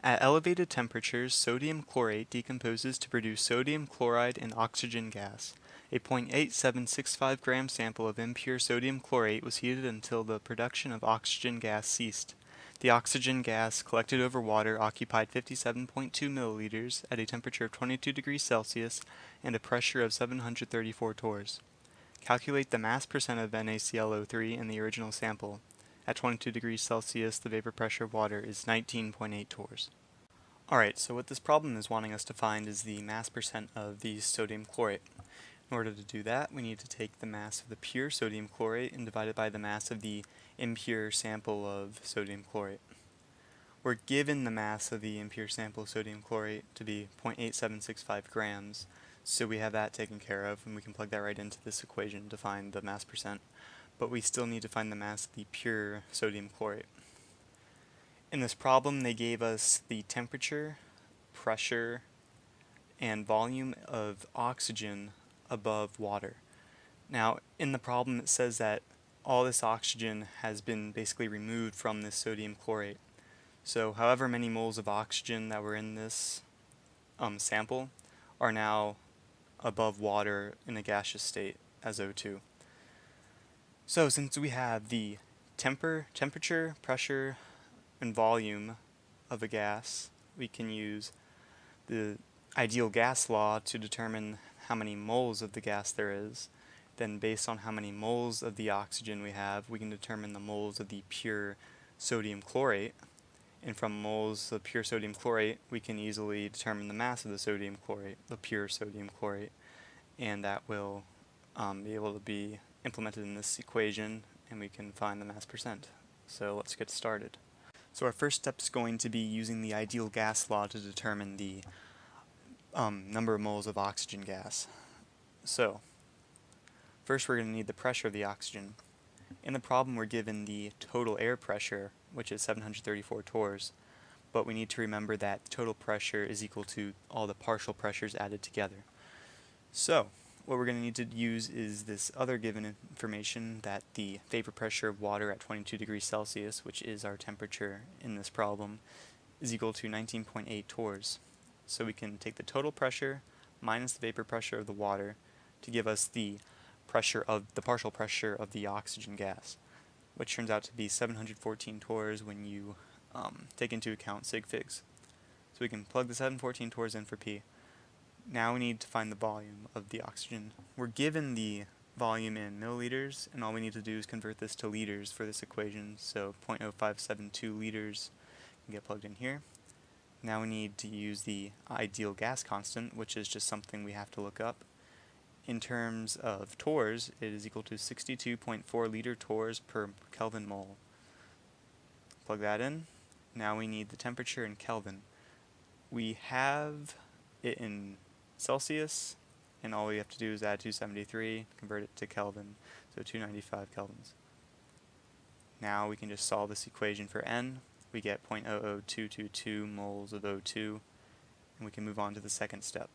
At elevated temperatures, sodium chlorate decomposes to produce sodium chloride and oxygen gas. A 0.8765 gram sample of impure sodium chlorate was heated until the production of oxygen gas ceased. The oxygen gas collected over water occupied 57.2 milliliters at a temperature of 22 degrees Celsius and a pressure of 734 torrs. Calculate the mass percent of NaClO3 in the original sample. At 22 degrees Celsius, the vapor pressure of water is 19.8 torrs. Alright, so what this problem is wanting us to find is the mass percent of the sodium chlorate. In order to do that, we need to take the mass of the pure sodium chlorate and divide it by the mass of the impure sample of sodium chlorate. We're given the mass of the impure sample of sodium chlorate to be 0.8765 grams, so we have that taken care of, and we can plug that right into this equation to find the mass percent. But we still need to find the mass of the pure sodium chlorate. In this problem, they gave us the temperature, pressure, and volume of oxygen above water. Now, in the problem, it says that all this oxygen has been basically removed from this sodium chlorate. So, however many moles of oxygen that were in this sample are now above water in a gaseous state as O2. So, since we have the temperature, pressure, and volume of a gas, we can use the ideal gas law to determine how many moles of the gas there is. Then based on how many moles of the oxygen we have, we can determine the moles of the pure sodium chlorate. And from moles of pure sodium chlorate, we can easily determine the mass of the sodium chlorate, the pure sodium chlorate. And that will be able to be implemented in this equation, and we can find the mass percent. So let's get started. So our first step is going to be using the ideal gas law to determine the number of moles of oxygen gas. So first we're going to need the pressure of the oxygen. In the problem we're given the total air pressure, which is 734 torrs, but we need to remember that total pressure is equal to all the partial pressures added together. So what we're going to need to use is this other given information, that the vapor pressure of water at 22 degrees Celsius, which is our temperature in this problem, is equal to 19.8 torrs. So we can take the total pressure minus the vapor pressure of the water to give us the partial pressure of the oxygen gas, which turns out to be 714 torrs when you take into account sig figs. So we can plug the 714 torrs in for P. Now we need to find the volume of the oxygen. We're given the volume in milliliters, and all we need to do is convert this to liters for this equation. So 0.0572 liters can get plugged in here. Now we need to use the ideal gas constant, which is just something we have to look up. In terms of torrs, it is equal to 62.4 liter torrs per Kelvin mole. Plug that in. Now we need the temperature in Kelvin. We have it in Celsius, and all we have to do is add 273, convert it to Kelvin, so 295 kelvins. Now we can just solve this equation for N. We get 0.00222 moles of O2, and we can move on to the second step.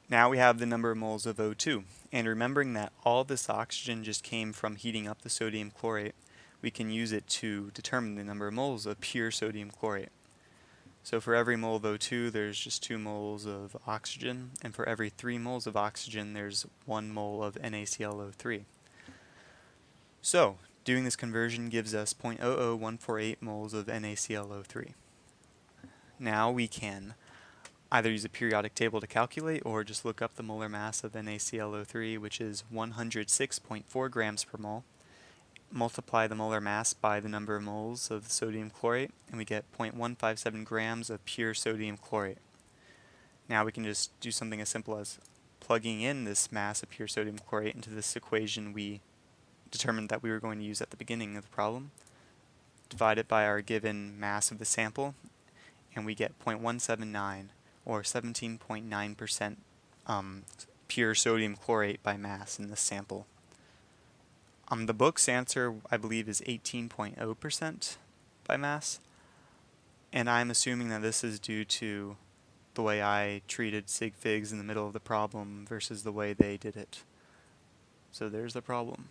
Now we have the number of moles of O2, and remembering that all this oxygen just came from heating up the sodium chlorate, we can use it to determine the number of moles of pure sodium chlorate. So for every mole of O2, there's just 2 moles of oxygen, and for every 3 moles of oxygen, there's 1 mole of NaClO3. So doing this conversion gives us 0.00148 moles of NaClO3. Now we can either use a periodic table to calculate, or just look up the molar mass of NaClO3, which is 106.4 grams per mole. Multiply the molar mass by the number of moles of the sodium chlorate, and we get 0.157 grams of pure sodium chlorate. Now we can just do something as simple as plugging in this mass of pure sodium chlorate into this equation we determined that we were going to use at the beginning of the problem. Divide it by our given mass of the sample, and we get 0.179, or 17.9% pure sodium chlorate by mass in this sample. The book's answer, I believe, is 18.0% by mass, and I'm assuming that this is due to the way I treated sig figs in the middle of the problem versus the way they did it. So there's the problem.